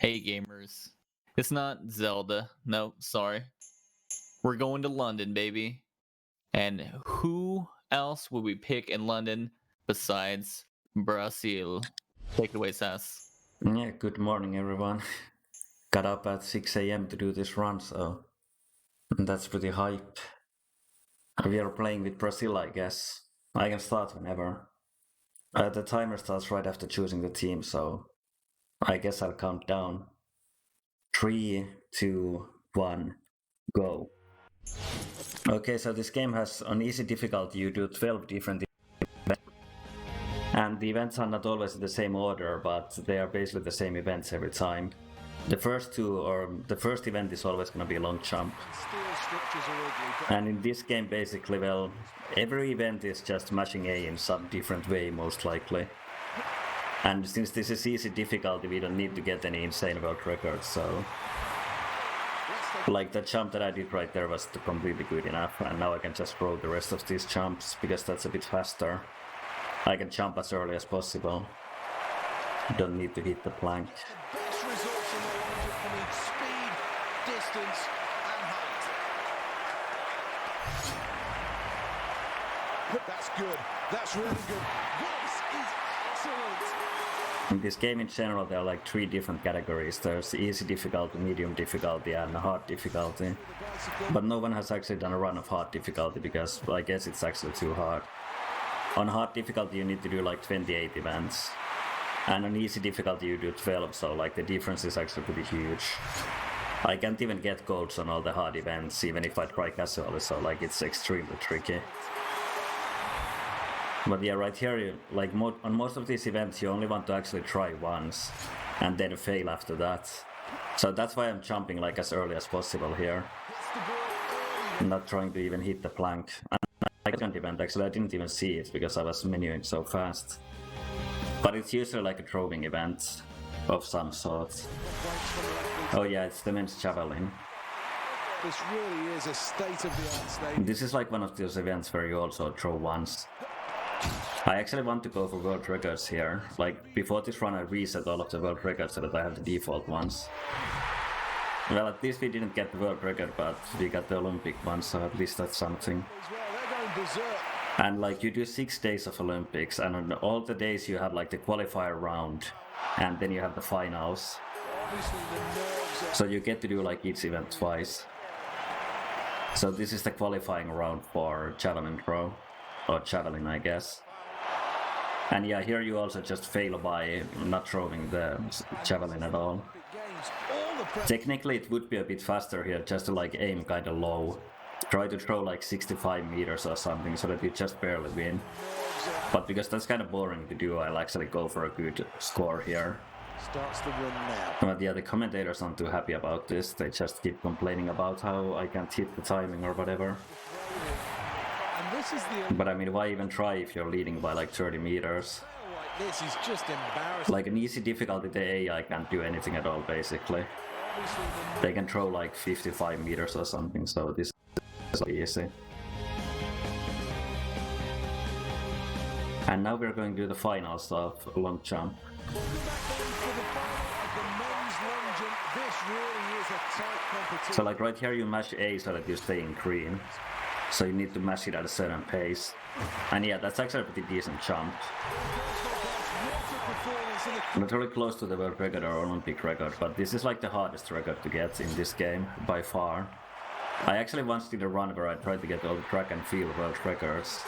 Hey gamers, it's not Zelda. No, sorry. We're going to London, baby. And who else would we pick in London besides Brazil? Take it away, Sass. Yeah, good morning everyone. Got up at 6 a.m. to do this run, so that's pretty hype. We are playing with Brazil, I guess. I can start whenever. The timer starts right after choosing the team, so I guess I'll count down. 3, 2, 1, go. Okay, so this game has on easy difficulty you do 12 different events. And the events are not always in the same order, but they are basically the same events every time. The first event is always going to be a long jump. And in this game, basically, well, every event is just mashing A in some different way, most likely. And since this is easy difficulty, we don't need to get any insane world records, so... Like, the jump that I did right there was completely good enough, and now I can just roll the rest of these jumps, because that's a bit faster. I can jump as early as possible. Don't need to hit the plank. Distance and height. That's good. That's really good. This is excellent. In this game in general, there are like 3 different categories. There's easy difficulty, medium difficulty, and hard difficulty. But no one has actually done a run of hard difficulty because I guess it's actually too hard. On hard difficulty, you need to do like 28 events. And on easy difficulty, you do 12, so like the difference is actually pretty huge. I can't even get golds on all the hard events, even if I try casually, so like it's extremely tricky. But yeah, right here, like on most of these events, you only want to actually try once, and then fail after that. So that's why I'm jumping like as early as possible here. I'm not trying to even hit the plank. And the second event, actually, I didn't even see it because I was menuing so fast. But it's usually like a throwing event of some sort. Oh yeah, it's the men's javelin. This really is a state-of-the-art stadium. This is like one of those events where you also throw once. I actually want to go for world records here. Like, before this run I reset all of the world records so that I have the default ones. Well, at least we didn't get the world record, but we got the Olympic one, so at least that's something. And like, you do 6 days of Olympics, and on all the days you have like the qualifier round, and then you have the finals. So you get to do like each event twice. So this is the qualifying round for javelin throw, or javelin I guess. And yeah, here you also just fail by not throwing the javelin at all. Technically it would be a bit faster here just to like aim kinda low. Try to throw like 65 meters or something so that you just barely win. But because that's kinda boring to do, I'll actually go for a good score here. Starts the run now. But yeah, the commentators aren't too happy about this. They just keep complaining about how I can't hit the timing or whatever. And this is the... But I mean, why even try if you're leading by like 30 meters? This is just embarrassing. Like an easy difficulty, the AI can't do anything at all, basically. They can throw like 55 meters or something, so this is easy. And now we're going to do the finals of long jump. So like right here you mash A so that you stay in green. So you need to mash it at a certain pace. And yeah, that's actually a pretty decent jump. Not really close to the world record or Olympic record, but this is like the hardest record to get in this game, by far. I actually once did a run where I tried to get all the track and field world records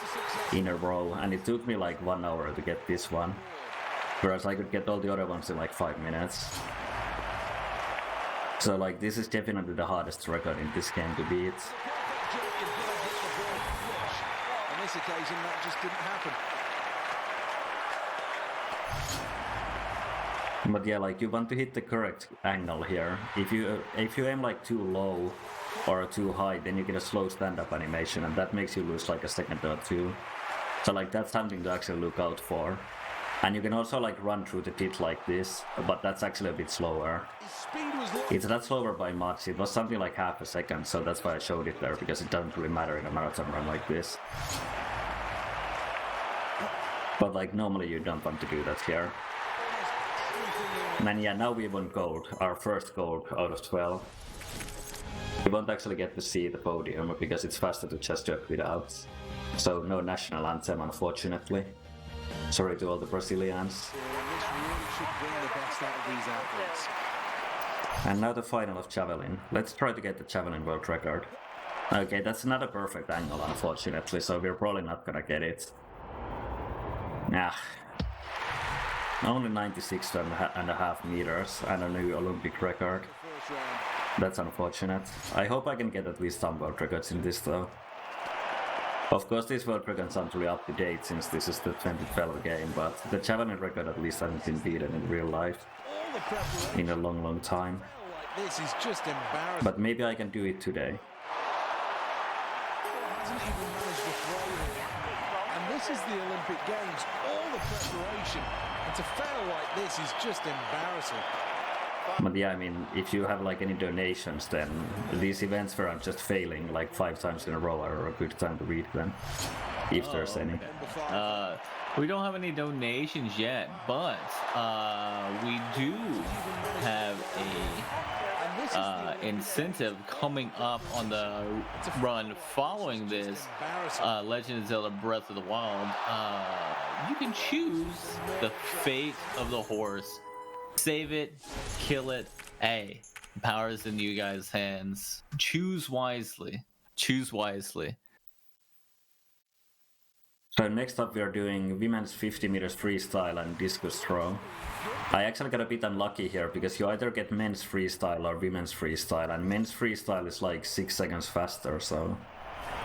in a row, and it took me like 1 hour to get this one. Whereas I could get all the other ones in like 5 minutes. So like, this is definitely the hardest record in this game to beat. On this occasion, that just didn't happen. But yeah, like, you want to hit the correct angle here. If you aim like too low or too high, then you get a slow stand-up animation, and that makes you lose like a second or two. So like, that's something to actually look out for. And you can also like run through the pit like this, but that's actually a bit slower. It's not slower by much, it was something like half a second, so that's why I showed it there, because it doesn't really matter in a marathon run like this. But like, normally you don't want to do that here. And yeah, now we won gold, our first gold out of 12. We won't actually get to see the podium because it's faster to just jump without. So no national anthem, unfortunately. Sorry to all the Brazilians. And now the final of javelin. Let's try to get the javelin world record. Okay, that's not a perfect angle, unfortunately, so we're probably not gonna get it. Nah. Only 96.5 meters and a new Olympic record. That's unfortunate. I hope I can get at least some world records in this though. Of course these world records aren't really up to date since this is the 2012 game, but the javelin record at least hasn't been beaten in real life in a long time. This is just embarrassing. But maybe I can do it today. Hasn't even managed to throw here. And this is the Olympic Games, all the preparation. And to fail like this is just embarrassing. But yeah, I mean, if you have like any donations, then these events where I'm just failing like 5 times in a row are a good time to read them, if there's any. We don't have any donations yet, but we do have a incentive coming up on the run following this Legend of Zelda Breath of the Wild. You can choose the fate of the horse. Save it, kill it. Hey, power is in you guys' hands. Choose wisely. Choose wisely. So next up we are doing women's 50 meters freestyle and discus throw. I actually got a bit unlucky here because you either get men's freestyle or women's freestyle, and men's freestyle is like 6 seconds faster, so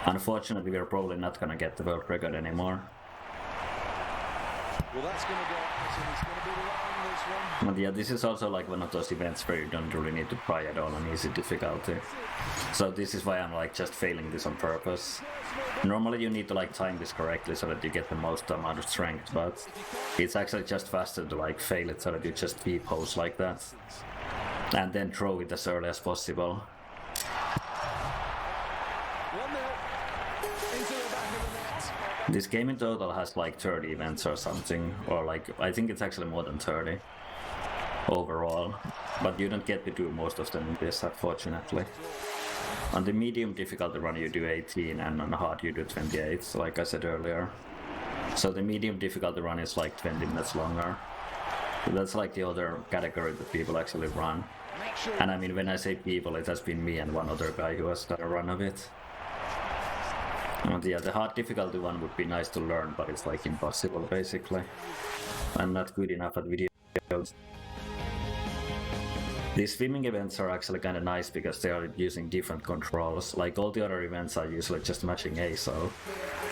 unfortunately we're probably not gonna get the world record anymore. Well, that's going to go. It's going to be long, this one. But yeah, this is also like one of those events where you don't really need to try at all on easy difficulty. So this is why I'm like just failing this on purpose. Normally you need to like time this correctly so that you get the most amount of strength, but it's actually just faster to like fail it so that you just T-pose like that. And then throw it as early as possible. 1-0 into the back of the net. This game in total has like 30 events or something, or like, I think it's actually more than 30 overall, but you don't get to do most of them in this, unfortunately. On the medium difficulty run you do 18, and on the hard you do 28, like I said earlier. So the medium difficulty run is like 20 minutes longer. So that's like the other category that people actually run. And I mean, when I say people, it has been me and one other guy who has done a run of it. And yeah, the hard difficulty one would be nice to learn, but it's like impossible basically. I'm not good enough at videos. These swimming events are actually kind of nice because they are using different controls. Like all the other events are usually just matching A, so.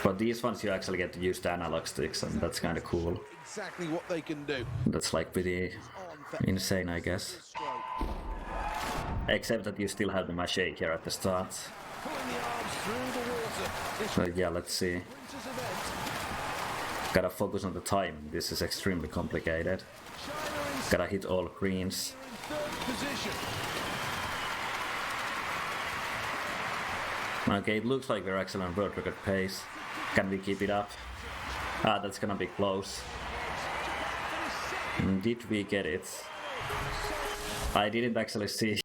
But these ones you actually get to use the analog sticks, and that's kind of cool. Exactly what they can do. That's like pretty insane, I guess. Except that you still have the machete here at the start. Pulling the arms through the water. This But yeah, let's see. winter's event. Gotta focus on the time. This is extremely complicated. China is Gotta hit all greens. in third position. Okay, it looks like we're actually on world record pace. Can we keep it up? Ah, that's gonna be close. Did we get it? I didn't actually see.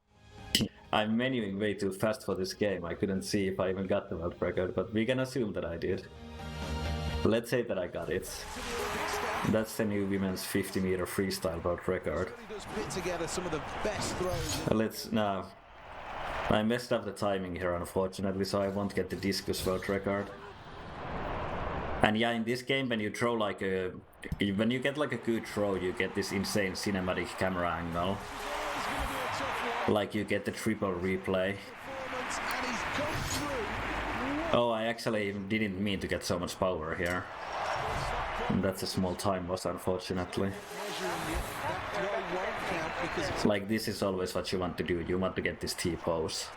I'm menuing way too fast for this game. I couldn't see if I even got the world record, but we can assume that I did. Let's say that I got it. That's the new women's 50 meter freestyle world record. Really does put together some of the best throws. Let's now. I messed up the timing here, unfortunately, so I won't get the discus world record. And yeah, in this game, when you throw like a, when you get like a good throw, you get this insane cinematic camera angle. It's going to be a tough one. Like you get the triple replay. Performance, and he's come through. Oh, I actually didn't mean to get so much power here. And that's a small time loss, unfortunately. Measuring it, that throw won't count because it's Like this is always what you want to do. You want to get this T-pose.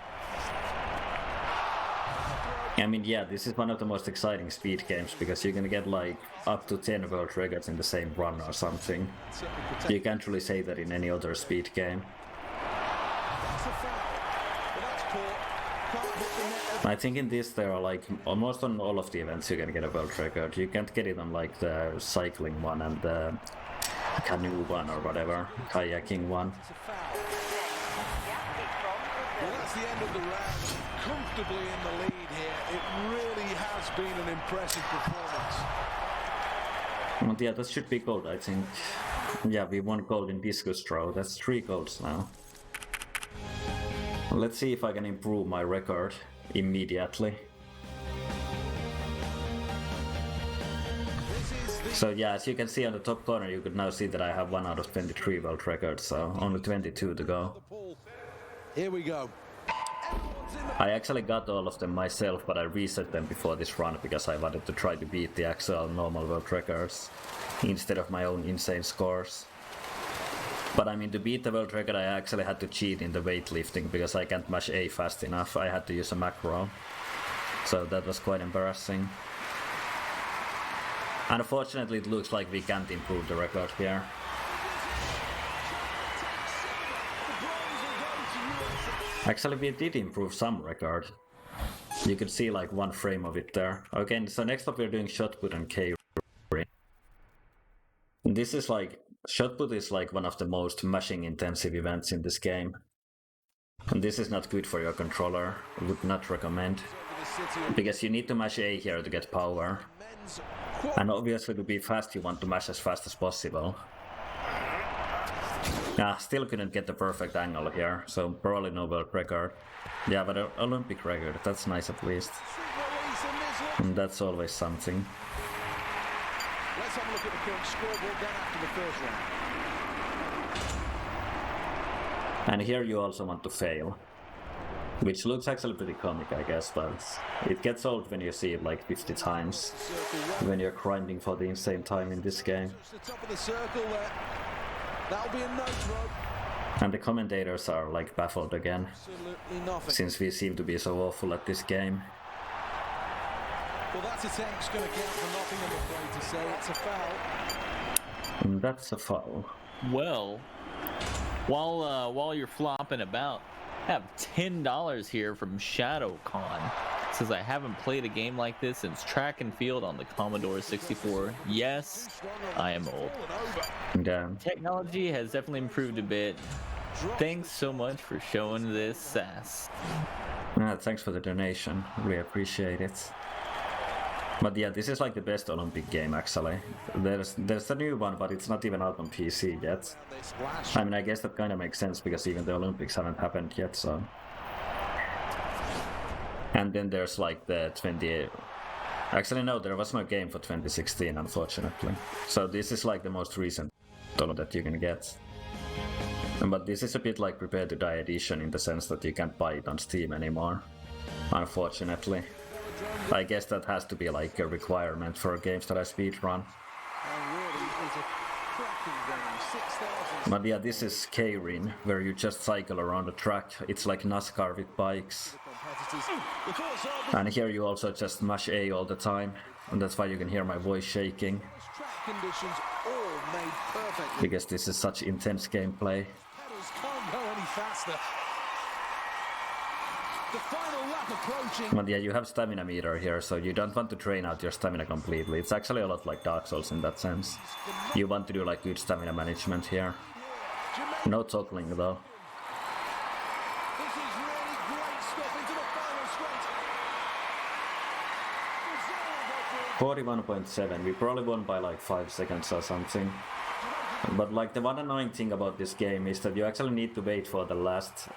I mean, yeah, this is one of the most exciting speed games because you can get like up to 10 world records in the same run or something. certainly protected. You can't really say that in any other speed game. That's a foul. But that's caught. Can't hit the net. I think in this there are like almost on all of the events you can get a world record. You can't get it on like the cycling one and the canoe one or whatever, kayaking one. It's a foul. Well, that's the end of the round. Comfortably in the lead here. It really has been an impressive performance. And yeah, that should be gold, I think. Yeah, we won gold in discus throw. That's 3 golds now. Let's see if I can improve my record immediately. So yeah, as you can see on the top corner, you could now see that I have 1 out of 23 world records, so only 22 to go. Here we go. I actually got all of them myself, but I reset them before this run because I wanted to try to beat the actual normal world records instead of my own insane scores. But I mean, to beat the world record I actually had to cheat in the weightlifting because I can't mash A fast enough. I had to use a macro. So that was quite embarrassing. Unfortunately, it looks like we can't improve the record here. Actually, we did improve some record. You could see like 1 frame of it there. Okay, so next up we're doing shot put and K. This is like, shot put is like one of the most mashing intensive events in this game. And this is not good for your controller. I would not recommend. Because you need to mash A here to get power. And obviously to be fast you want to mash as fast as possible. Still couldn't get the perfect angle here, so probably no world record. Yeah, but an Olympic record, that's nice at least. And that's always something. Let's have a look at the current scoreboard then after the first round. And here you also want to fail. Which looks actually pretty comic, I guess, but it gets old when you see it like 50 times. When you're grinding for the insane time in this game. Just the top of the circle there. That'll be a no throw. And the commentators are like baffled again. Absolutely nothing. Since we seem to be so awful at this game. Well, that attempt's going to count for nothing, I'm afraid to say. It's a foul. And that's a foul. Well, while you're flopping about, I have $10 here from ShadowCon. Says I haven't played a game like this since track and field on the Commodore 64. Yes, I am old. Damn. Technology has definitely improved a bit. Thanks so much for showing this sass. Thanks for the donation. We appreciate it. But yeah, this is like the best Olympic game actually. There's a new one, but it's not even out on PC yet. I mean, I guess that kind of makes sense because even the Olympics haven't happened yet, so. And then there's like the 28. Actually, no, there was no game for 2016, unfortunately. So this is like the most recent that you can get. But this is a bit like Prepare to Die edition in the sense that you can't buy it on Steam anymore, unfortunately. I guess that has to be like a requirement for games that I speedrun. But yeah, this is K-Rin, where you just cycle around the track. It's like NASCAR with bikes. And here you also just mash A all the time. And that's why you can hear my voice shaking. Because this is such intense gameplay. But yeah, you have stamina meter here, so you don't want to drain out your stamina completely. It's actually a lot like Dark Souls in that sense. You want to do like good stamina management here. No toggling though. 41.7. We probably won by like 5 seconds or something. But like the one annoying thing about this game is that you actually need to wait for the last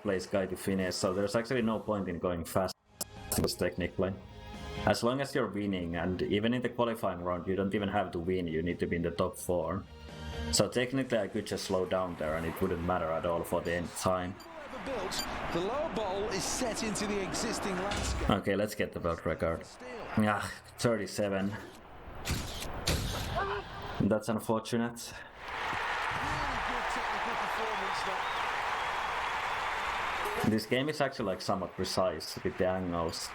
place guy to finish, so there's actually no point in going fast technically. As long as you're winning, and even in the qualifying round you don't even have to win, you need to be in the top 4. So technically I could just slow down there and it wouldn't matter at all for the end time. The lower bowl is set into the existing landscape. Okay, let's get the world record. Yeah, 37. That's unfortunate. This game is actually like somewhat precise with the angles.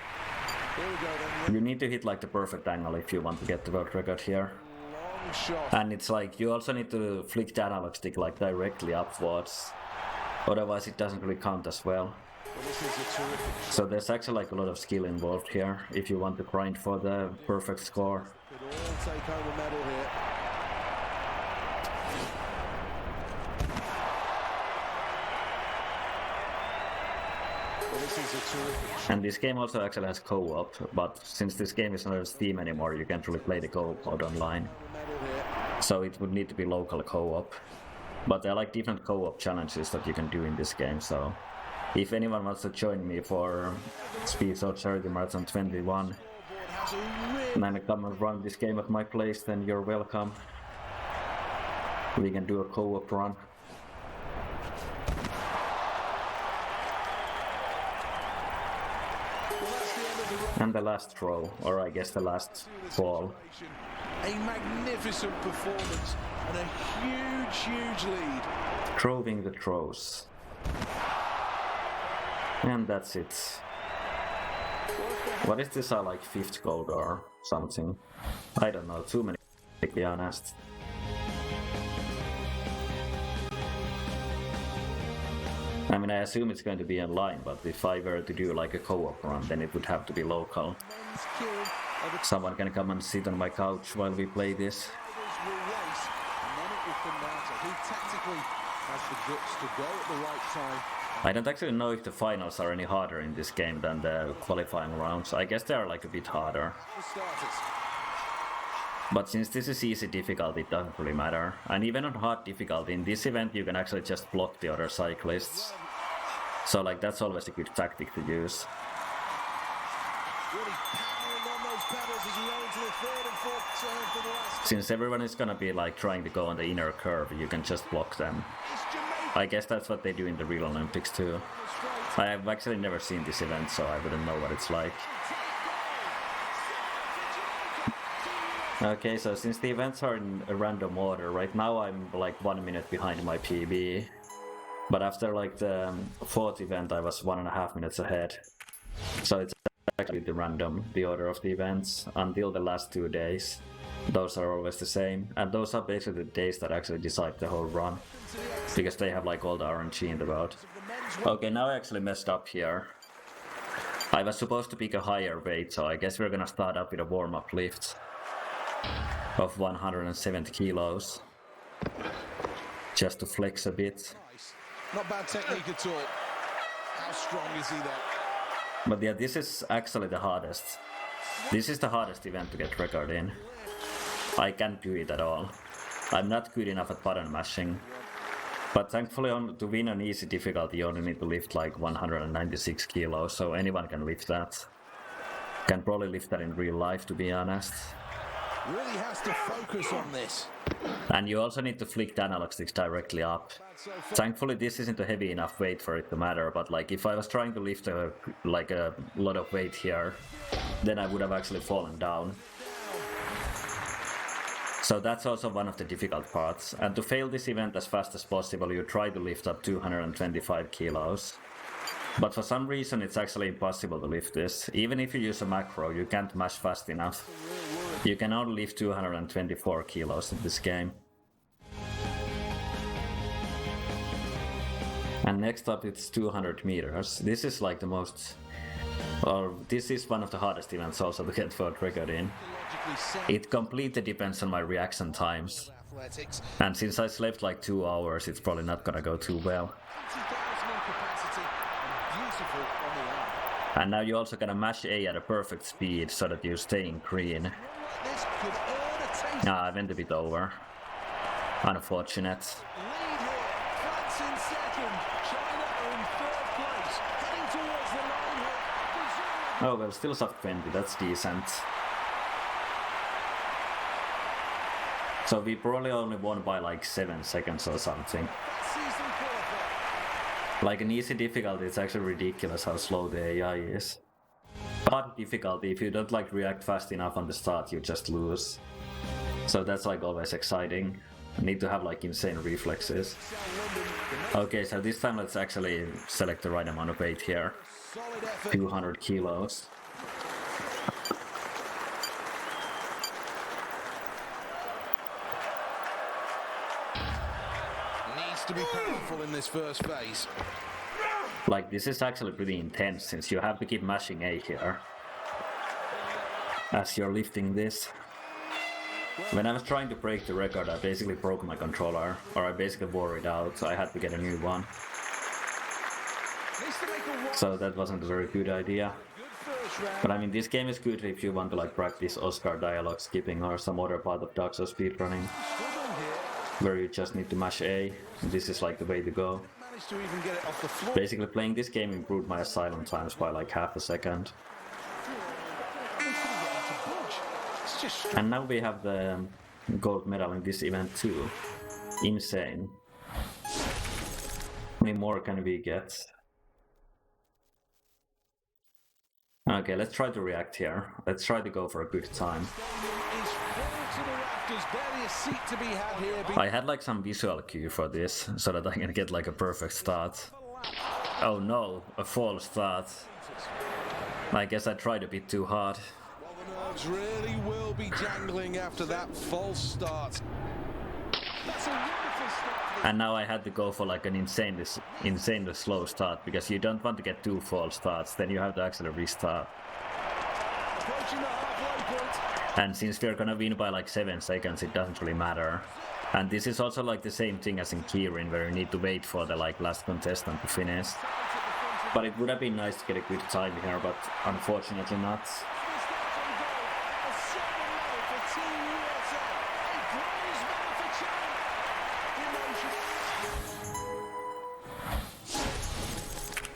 You need to hit like the perfect angle if you want to get the world record here. And it's like you also need to flick the analog stick like directly upwards. Otherwise it doesn't really count as well. So there's actually like a lot of skill involved here if you want to grind for the perfect score. is a terrific. And this game also actually has co-op, but since this game is not on Steam anymore, you can't really play the co-op mode online. So it would need to be local co-op. But there are like different co-op challenges that you can do in this game, so if anyone wants to join me for Speed Charity Marathon 21 and then come and run this game at my place, then you're welcome. We can do a co-op run. And the last throw, or I guess the last fall. A magnificent performance and a huge lead. Throwing the throws. And that's it. What is this, like 5th gold or something? I don't know, too many, to be honest. I mean, I assume it's going to be online, but if I were to do like a co-op run, then it would have to be local. Someone can come and sit on my couch while we play this. I don't actually know if the finals are any harder in this game than the qualifying rounds. I guess they are like a bit harder. But since this is easy difficulty, it doesn't really matter. And even on hard difficulty, in this event you can actually just block the other cyclists. So like that's always a good tactic to use. Since everyone is gonna be like trying to go on the inner curve, you can just block them. I guess that's what they do in the real Olympics too. I have actually never seen this event, so I wouldn't know what it's like. Okay, so since the events are in a random order, right now I'm like 1 minute behind my PB. But after like the 4th event I was 1.5 minutes ahead. So it's actually the order of the events until the last 2 days. Those are always the same, and those are basically the days that actually decide the whole run. Because they have like all the RNG in the world. Okay, now I actually messed up here. I was supposed to pick a higher weight, so I guess we're gonna start up with a warm-up lift of 170 kilos. Just to flex a bit. Not bad technique at all. How strong is he though? But yeah, this is actually the hardest. This is the hardest event to get record in. I can't do it at all. I'm not good enough at button mashing. But thankfully to win on easy difficulty you only need to lift like 196 kilos, so anyone can lift that. Can probably lift that in real life, to be honest. Really has to focus on this. And you also need to flick the analog sticks directly up. Thankfully this isn't a heavy enough weight for it to matter, but like if I was trying to lift a lot of weight here, then I would have actually fallen down. So that's also one of the difficult parts. And to fail this event as fast as possible, you try to lift up 225 kilos. But for some reason it's actually impossible to lift this. Even if you use a macro, you can't mash fast enough. You can only lift 224 kilos in this game. And next up it's 200 meters. This is like the most... Well, this is one of the hardest events also to get world record in. It completely depends on my reaction times. And since I slept like 2 hours, it's probably not gonna go too well. And now you're also gonna mash A at a perfect speed so that you stay in green. I went a bit over. Unfortunate. Oh well, still sub 20, that's decent. So we probably only won by like 7 seconds or something. Like an easy difficulty, it's actually ridiculous how slow the AI is. Hard difficulty, if you don't like react fast enough on the start, you just lose. So that's like always exciting. You need to have like insane reflexes. Okay, so this time let's actually select the right amount of weight here. 200 kilos. Needs to be powerful in this first phase. Like this is actually pretty intense since you have to keep mashing A here as you're lifting this. When I was trying to break the record, I basically broke my controller, or I basically wore it out, so I had to get a new one. Needs to make a So that wasn't a very good idea. good first round. But I mean, this game is good if you want to like practice Oscar dialogue skipping or some other part of Dark Souls speedrunning, Struggling here. where you just need to mash A. This is like the way to go. Managed to even get it off the floor. Basically, playing this game improved my asylum times by like half a second. It's just And now we have the gold medal in this event too. Insane. How many more can we get? Okay, let's try to react here. Let's try to go for a good time. is full to the rafters. Barely a seat to be had here. I had like some visual cue for this, so that I can get like a perfect start. Oh no, a false start. I guess I tried a bit too hard. Well, the nerves really will be jangling after that false start. That's a wonderful start. And now I had to go for like an insanely slow start, because you don't want to get two false starts, then you have to actually restart. Approaching the halfway point. And since we're gonna win by like 7 seconds, it doesn't really matter. And this is also like the same thing as in Kirin, where you need to wait for the like last contestant to finish. But it would have been nice to get a good time here, but unfortunately not.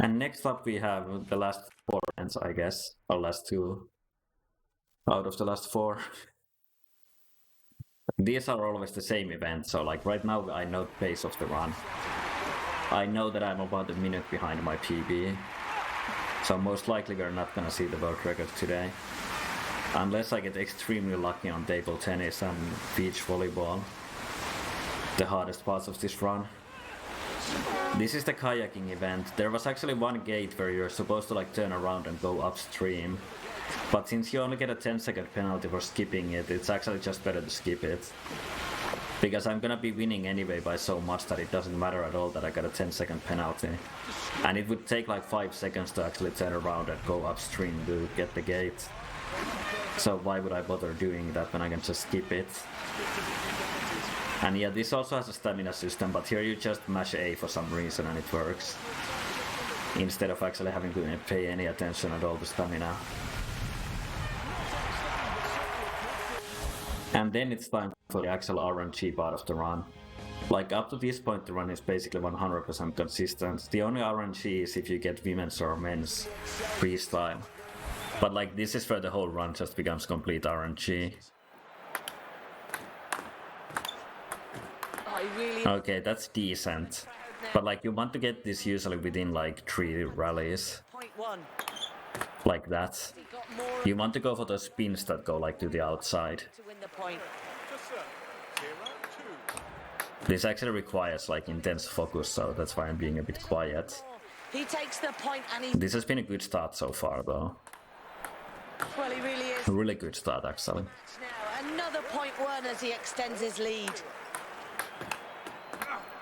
And next up we have the last 4 events, I guess, or last 2 out of the last 4. These are always the same event, so like right now I know the pace of the run. I know that I'm about a minute behind my PB, so most likely we're not gonna see the world record today. Unless I get extremely lucky on table tennis and beach volleyball, the hardest parts of this run. This is the kayaking event. There was actually one gate where you're supposed to like turn around and go upstream. But since you only get a 10-second penalty for skipping it, it's actually just better to skip it. Because I'm gonna be winning anyway by so much that it doesn't matter at all that I got a 10-second penalty. And it would take like 5 seconds to actually turn around and go upstream to get the gate. So why would I bother doing that when I can just skip it? And yeah, this also has a stamina system, but here you just mash A for some reason and it works. Instead of actually having to pay any attention at all to stamina. And then it's time for the actual RNG part of the run. Like up to this point the run is basically 100% consistent. The only RNG is if you get women's or men's freestyle. But like this is where the whole run just becomes complete RNG. Okay, that's decent. But like you want to get this usually within like 3 rallies. Like that. You want to go for those spins that go like to the outside. This actually requires like intense focus, so that's why I'm being a bit quiet. He takes the point and he... This has been a good start so far though. Well, he really is. A really good start actually. Now, another point won as he extends his lead.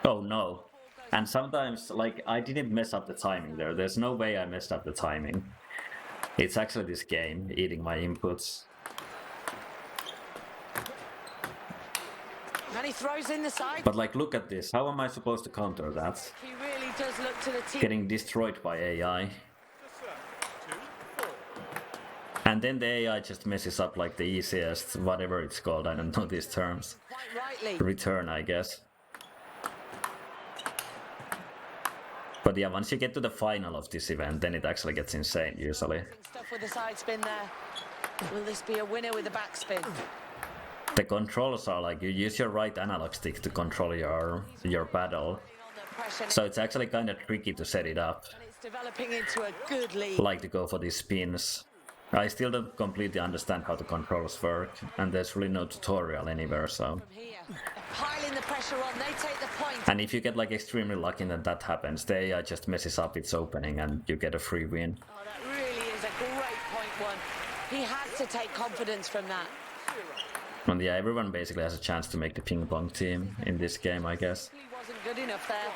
Oh no. And sometimes, like, I didn't mess up the timing there. There's no way I messed up the timing. It's actually this game eating my inputs. And he throws in the side. But like, look at this. How am I supposed to counter that? He really does look to the team. Getting destroyed by AI. And then the AI just messes up like the easiest, whatever it's called, I don't know these terms. Quite rightly. Return, I guess. But yeah, once you get to the final of this event, then it actually gets insane, usually. Stuff with the side spin there. Will this be a winner with a backspin? The controls are like, you use your right analog stick to control your paddle. So it's actually kind of tricky to set it up. And it's developing into a good lead. Like to go for these spins. I still don't completely understand how the controls work, and there's really no tutorial anywhere, so... From here, they're piling the pressure on, they take the point. And if you get like extremely lucky and that happens, the AI just messes up its opening and you get a free win. Oh, that really is a great point one. He has to take confidence from that. And yeah, everyone basically has a chance to make the ping pong team in this game, I guess. He wasn't good enough there.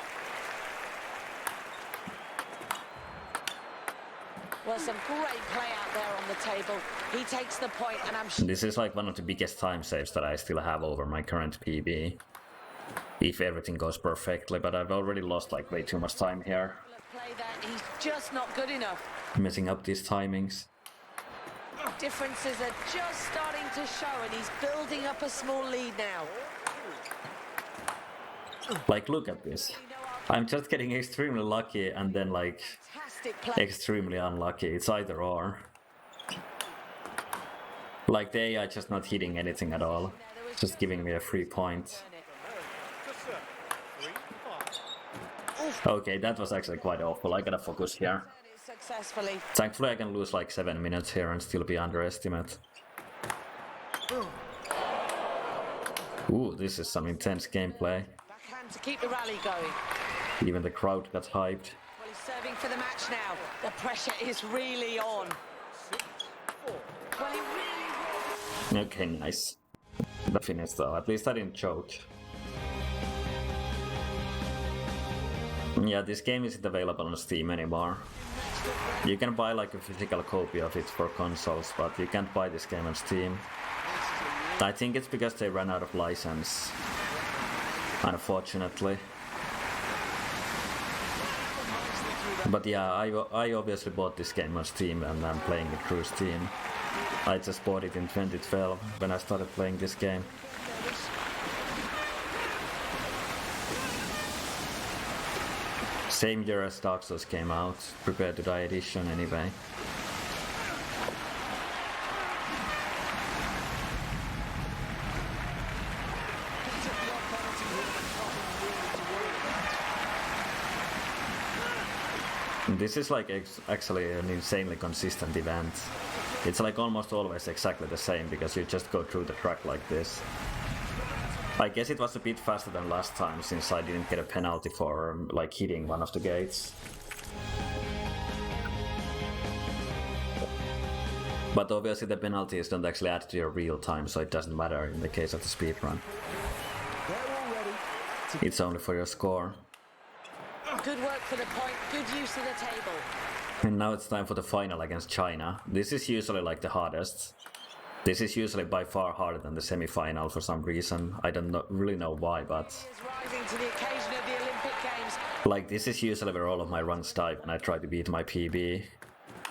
Well, some great play out there on the table. He takes the point, and I'm sure... This is like one of the biggest time saves that I still have over my current PB. If everything goes perfectly, but I've already lost like way too much time here. Play that. He's just not good enough. Messing up these timings. Differences are just starting to show, and he's building up a small lead now. Like, look at this. I'm just getting extremely lucky and then like Fantastic play. extremely unlucky. It's either or. Like the AI just not hitting anything at all. Just giving me a free point. Okay, that was actually quite awful. I gotta focus here. Successfully. Thankfully I can lose like 7 minutes here and still be underestimate. Ooh, this is some intense gameplay. Backhand to keep the rally going. Even the crowd got hyped. Well, he's serving for the match now. The pressure is really on. Well, he really... Okay, nice. The finish though, at least I didn't choke. Yeah, this game isn't available on Steam anymore. You can buy like a physical copy of it for consoles, but you can't buy this game on Steam. I think it's because they ran out of license, unfortunately. But yeah, I obviously bought this game on Steam and I'm playing it through Steam. I just bought it in 2012 when I started playing this game. Same year as Dark Souls came out, Prepare to Die edition anyway. This is like actually an insanely consistent event. It's like almost always exactly the same because you just go through the track like this. I guess it was a bit faster than last time since I didn't get a penalty for like hitting one of the gates. But obviously the penalties don't actually add to your real time, so it doesn't matter in the case of the speedrun. It's only for your score. Good work for the point, good use of the table. And now it's time for the final against China. This is usually like the hardest. This is usually by far harder than the semi-final for some reason. I don't really know why, but... He is rising to the occasion of the Olympic Games. Like, this is usually where all of my runs die when I try to beat my PB.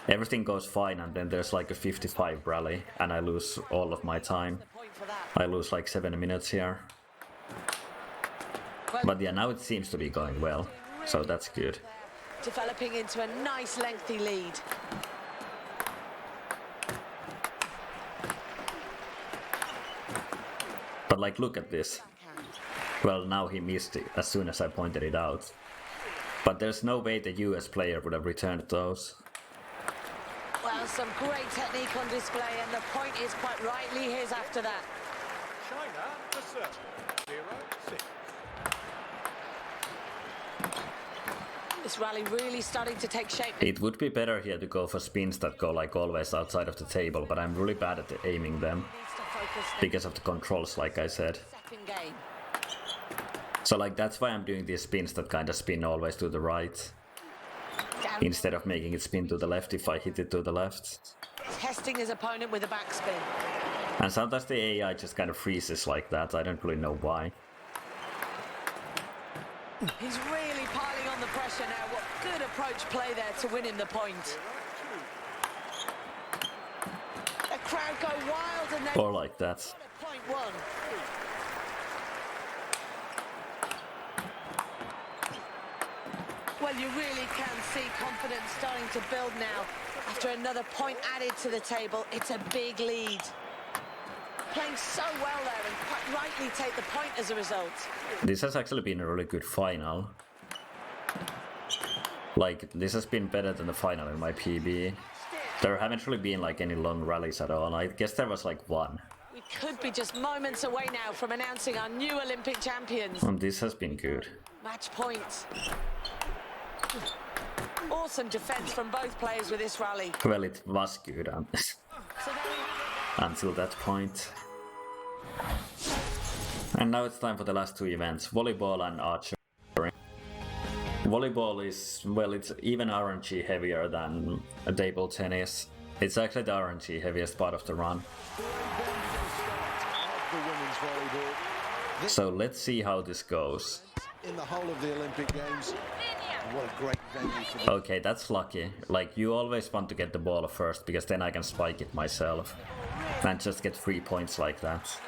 Everything goes fine and then there's like a 55 rally and I lose all of my time. Point for that. I lose like 7 minutes here. But yeah, now it seems to be going well, so that's good. Developing into a nice lengthy lead. But like, look at this. Well, now he missed it as soon as I pointed it out. But there's no way the US player would have returned those. Well, some great technique on display, and the point is quite rightly his after that. China to serve. 0-6. This rally really starting to take shape. It would be better here to go for spins that go like always outside of the table, but I'm really bad at aiming them Needs to focus because of the controls, like I said. second game. So like that's why I'm doing these spins that kind of spin always to the right, Down. instead of making it spin to the left if I hit it to the left. Testing his opponent with a backspin. And sometimes the AI just kind of freezes like that, I don't really know why. He's really piling on the pressure now. What good approach play there to win him the point. The crowd go wild and they Or like that. point one. Well, you really can see confidence starting to build now. After another point added to the table, it's a big lead. Playing so well there and quite rightly take the point as a result. This has actually been a really good final. Like, this has been better than the final in my PB. There haven't really been like any long rallies at all. I guess there was like one. We could be just moments away now from announcing our new Olympic champions. And this has been good. Match point. Awesome defense from both players with this rally. Well, it was good So there we until that point. And now it's time for the last two events, volleyball and archery. Volleyball is, well, it's even RNG heavier than a table tennis. It's actually the RNG heaviest part of the run. The women's volleyball. So let's see how this goes. in the whole of the Olympic Games. What a great venue for them. Okay, that's lucky. Like, you always want to get the ball first, because then I can spike it myself. And just get 3 points like that.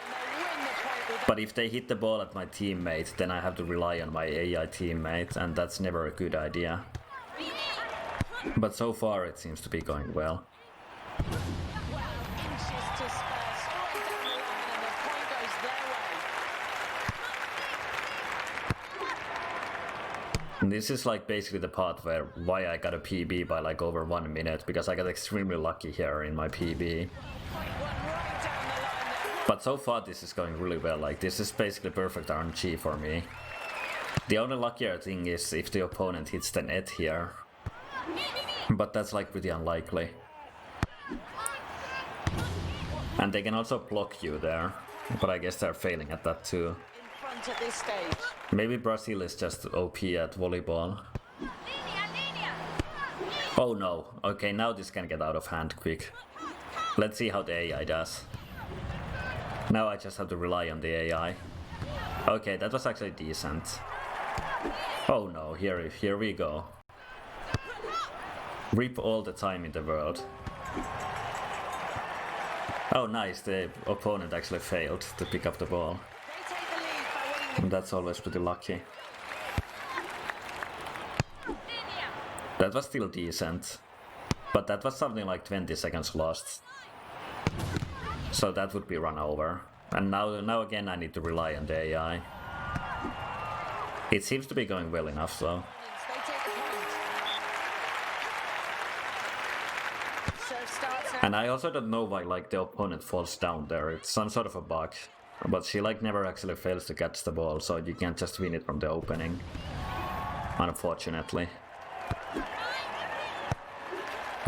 But if they hit the ball at my teammate, then I have to rely on my AI teammate, and that's never a good idea. But so far it seems to be going well. And this is like basically the part why I got a PB by like over 1 minute, because I got extremely lucky here in my PB. But so far this is going really well, like this is basically perfect RNG for me. The only luckier thing is if the opponent hits the net here. But that's like pretty unlikely. And they can also block you there, but I guess they're failing at that too. At this stage. Maybe Brazil is just OP at volleyball. Oh no, okay, now this can get out of hand quick. Let's see how the AI does. Now I just have to rely on the AI. Okay, that was actually decent. Oh no, here we go. Rip all the time in the world. Oh nice, the opponent actually failed to pick up the ball. That's always pretty lucky. That was still decent. But that was something like 20 seconds lost. So that would be run over. And now again I need to rely on the AI. It seems to be going well enough though. And I also don't know why like the opponent falls down there. It's some sort of a bug. But she like never actually fails to catch the ball, so you can't just win it from the opening. Unfortunately.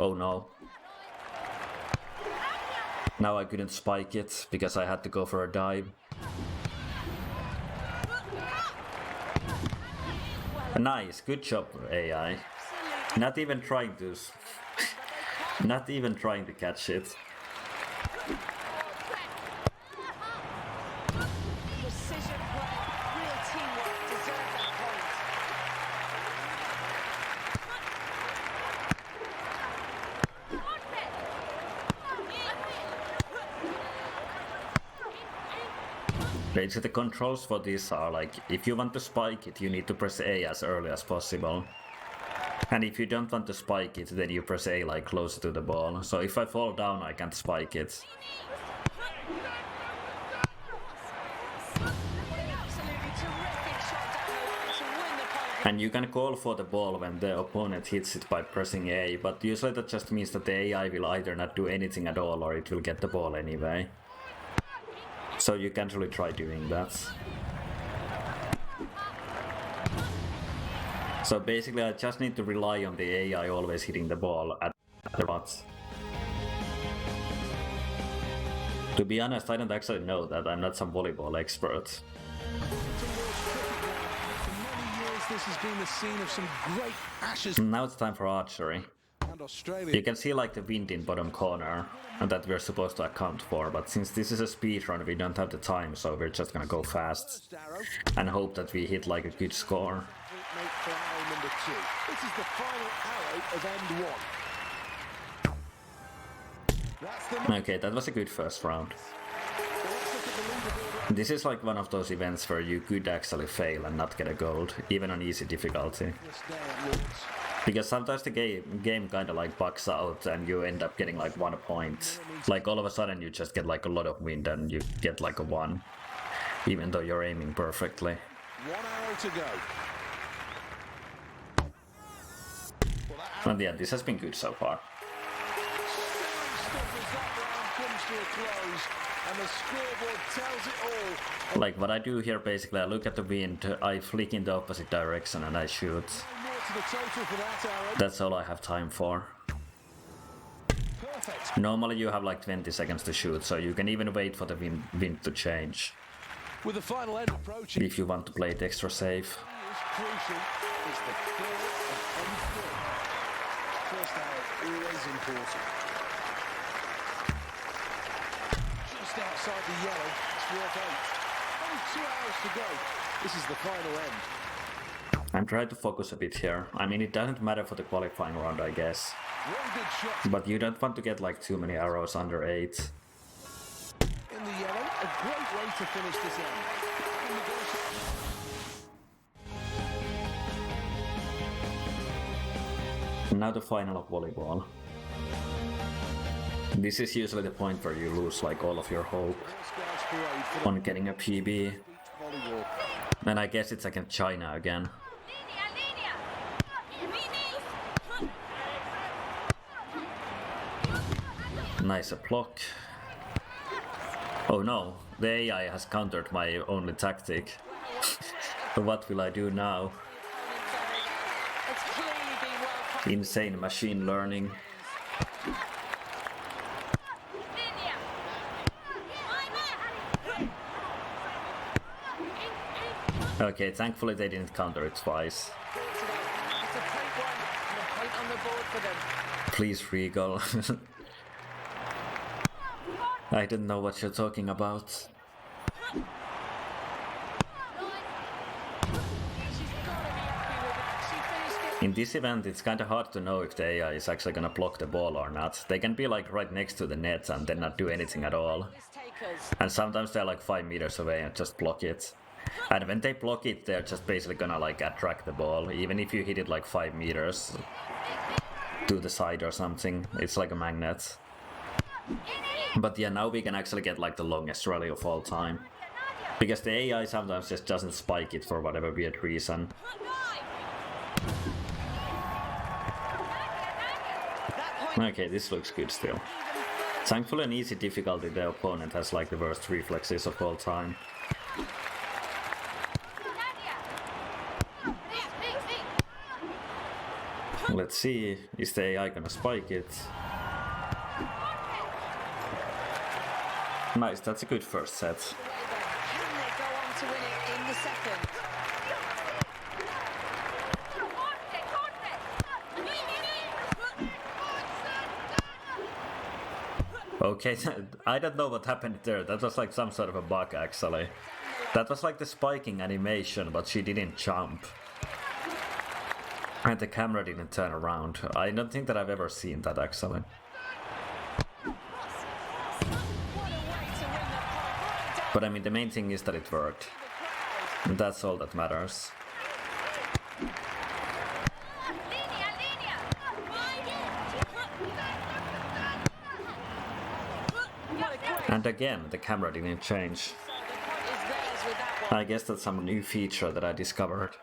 Oh no. Now I couldn't spike it, because I had to go for a dive. Nice, good job AI. Not even trying to... not even trying to catch it. Basically the controls for this are like, if you want to spike it, you need to press A as early as possible. And if you don't want to spike it, then you press A like closer to the ball. So if I fall down, I can't spike it. And you can call for the ball when the opponent hits it by pressing A, but usually that just means that the AI will either not do anything at all or it will get the ball anyway. So you can't really try doing that. So basically I just need to rely on the AI always hitting the ball at the spots. To be honest, I don't actually know that. I'm not some volleyball expert. This has been the scene of some great ashes. Now it's time for archery. And Australia. You can see like the wind in bottom corner, and that we're supposed to account for, but since this is a speedrun we don't have the time, so we're just gonna go fast and hope that we hit like a good score. For arrow number 2. This is the final arrow of end 1. That's the Okay, that was a good first round. This is like one of those events where you could actually fail and not get a gold, even on easy difficulty. Because sometimes the game kinda like bugs out and you end up getting like 1 point. Like all of a sudden you just get like a lot of wind and you get like a 1. Even though you're aiming perfectly. 1 arrow to go. And yeah, this has been good so far. And the scoreboard tells it all. Like what I do here, basically I look at the wind, I flick in the opposite direction and I shoot. That's all I have time for. Perfect. Normally you have like 20 seconds to shoot, so you can even wait for the wind to change. With the final end approaching, if you want to play it extra safe. it's crucial. It's the third of end 3. First arrow always important. Just outside the yellow, it's worth 8. Only 2 hours to go. This is the final end. I'm trying to focus a bit here. I mean, it doesn't matter for the qualifying round, I guess. One good shot But you don't want to get like too many arrows under 8. in the yellow. A great way to finish this end. Now the final of volleyball. This is usually the point where you lose like all of your hope on getting a PB. And I guess it's against China again. Nice block. Oh no, the AI has countered my only tactic. What will I do now? It's clearly been well. Insane machine learning. Okay, thankfully they didn't counter it twice. It's a point one and a point on the board for them. Please, Regal. I didn't know what you're talking about. She's got to be happy with it. She finished it. In this event, it's kinda hard to know if the AI is actually gonna block the ball or not. They can be like right next to the net and then not do anything at all. Mistakers. And sometimes they're like 5 meters away and just block it. And when they block it, they're just basically gonna like attract the ball. Even if you hit it like 5 meters to the side or something, it's like a magnet. But yeah, now we can actually get like the longest rally of all time. Because the AI sometimes just doesn't spike it for whatever weird reason. Okay, this looks good still. Thankfully an easy difficulty, the opponent has like the worst reflexes of all time. Let's see, is the AI gonna spike it? Nice, that's a good first set. Can they go on to win it in the second? Okay, I don't know what happened there. That was like some sort of a bug actually. That was like the spiking animation, but she didn't jump. And the camera didn't turn around. I don't think that I've ever seen that actually. But I mean, the main thing is that it worked. And that's all that matters. And again, the camera didn't change. I guess that's some new feature that I discovered.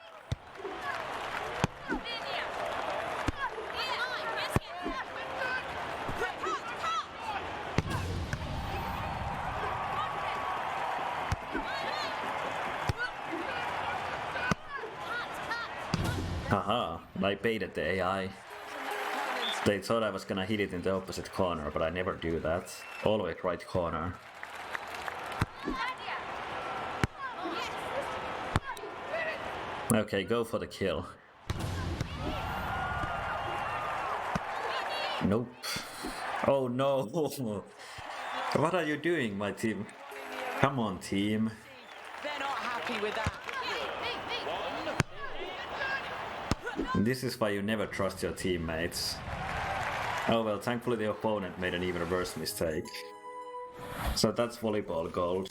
Haha, I baited the AI. They thought I was gonna hit it in the opposite corner, but I never do that. Always right corner. Okay, go for the kill. Nope. Oh no! What are you doing, my team? Come on, team. They're not happy with that. This is why you never trust your teammates. Oh well, thankfully the opponent made an even worse mistake. So that's volleyball gold.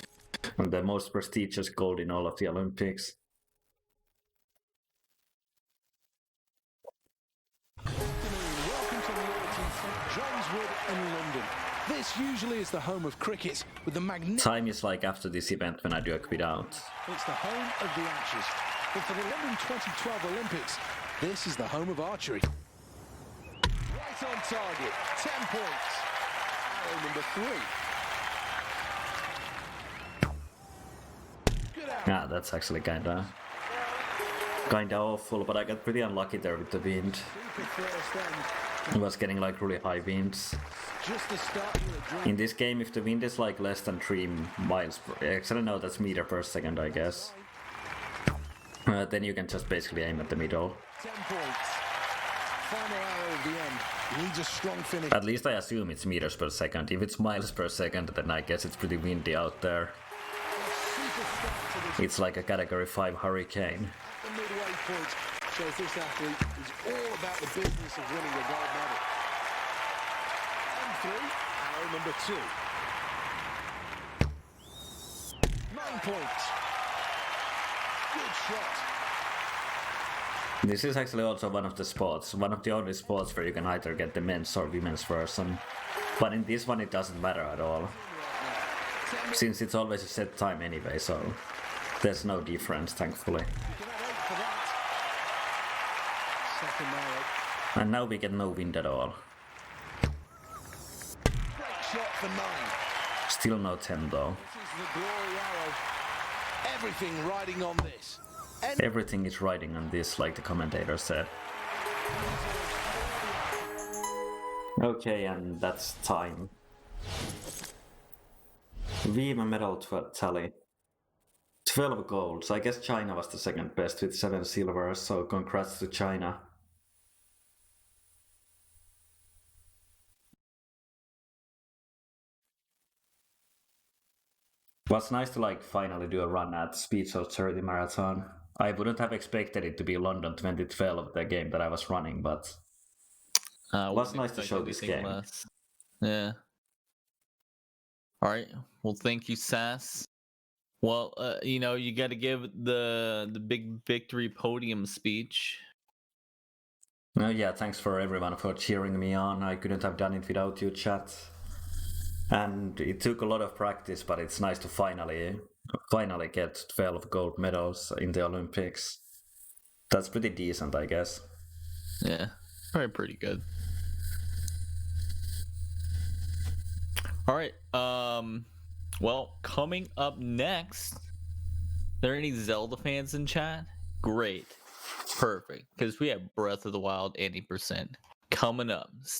And the most prestigious gold in all of the Olympics. Welcome to the Autumn St John's Wood in London. This usually is the home of cricket with the magnificent. Time is like after this event when I do a quit out. It's the home of the Ashes. But for the London 2012 Olympics, this is the home of archery. Right on target, 10 points. Arrow number 3. Good arrow. Yeah, that's actually kinda awful, but I got pretty unlucky there with the wind. Super first end. I was getting like really high winds. Just the start of the dream. In this game, if the wind is like less than 3 miles per... Actually no, that's meter per second, I guess. Then you can just basically aim at the middle. 10 points. Final arrow of the end. Needs a strong finish. At least I assume it's meters per second. If it's miles per second, then I guess it's pretty windy out there. Super start to this It's like a category 5 hurricane. the midway point. shows this athlete is all about the business of winning a gold medal. And through arrow number 2. 9 points. Good shot. This is actually also one of the only sports where you can either get the men's or women's version. But in this one it doesn't matter at all, since it's always a set time anyway, so there's no difference, thankfully. And now we get no wind at all. Great shot for 9. Still no 10 though. This is the glory arrow. Everything riding on this. Everything is riding on this, like the commentator said. Okay, and that's time. Viva medal tally. 12 golds. I guess China was the second best with 7 silvers, so congrats to China. Was nice to like finally do a run at Speed Souls 30 Marathon. I wouldn't have expected it to be London 2012, the game that I was running, but it was nice to show this game. Less. Yeah. All right. Well, thank you, Sass. Well, you know, you got to give the big victory podium speech. Yeah, thanks for everyone for cheering me on. I couldn't have done it without you, chat. And it took a lot of practice, but it's nice to finally get 12 gold medals in the Olympics. That's pretty decent, I guess. Yeah, probably pretty good. All right. Well, coming up next, there any Zelda fans in chat? Great. Perfect. Because we have Breath of the Wild 80% coming up. Stay